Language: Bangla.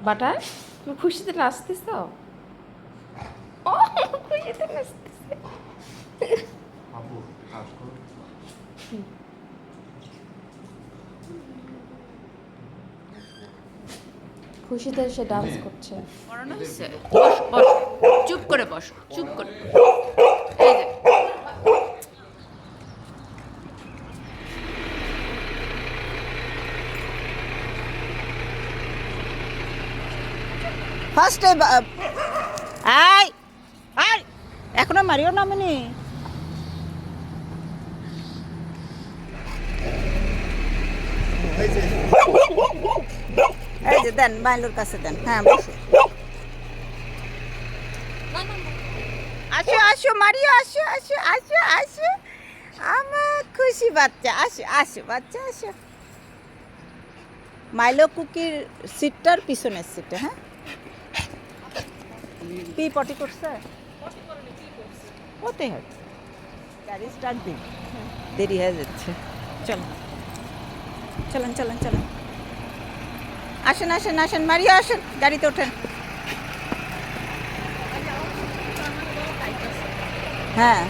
বাটা তুমি খুশিতে নাচতেছ? ও খুশিতে নাচতেছে। আপু কাজ করো। খুশিতে এসে ডান্স করছে। পড়ানো হয়েছে? বস বস, চুপ করে বস, চুপ করে। এই যে ফার্স্টে আই আই এখনো মারিও নামেনি। এই যে দেন বাইলোর কাছে দেন। হ্যাঁ বসে আসো আসো মারিও, আসো আসো আসো আসো আমার খুশি বাচ্চা, আসো আসো বাচ্চা আসো। মাইলো কুকির সিটটার পিছনের সিটে। হ্যাঁ পি পটি করছে, হতে হয়। গাড়ি স্টার্ট দিন, দেরি হয়ে যাচ্ছে। চলো চলেন চলেন চলেন, আসেন আসেন আসেন মারিও আসেন, গাড়িতে ওঠেন। হ্যাঁ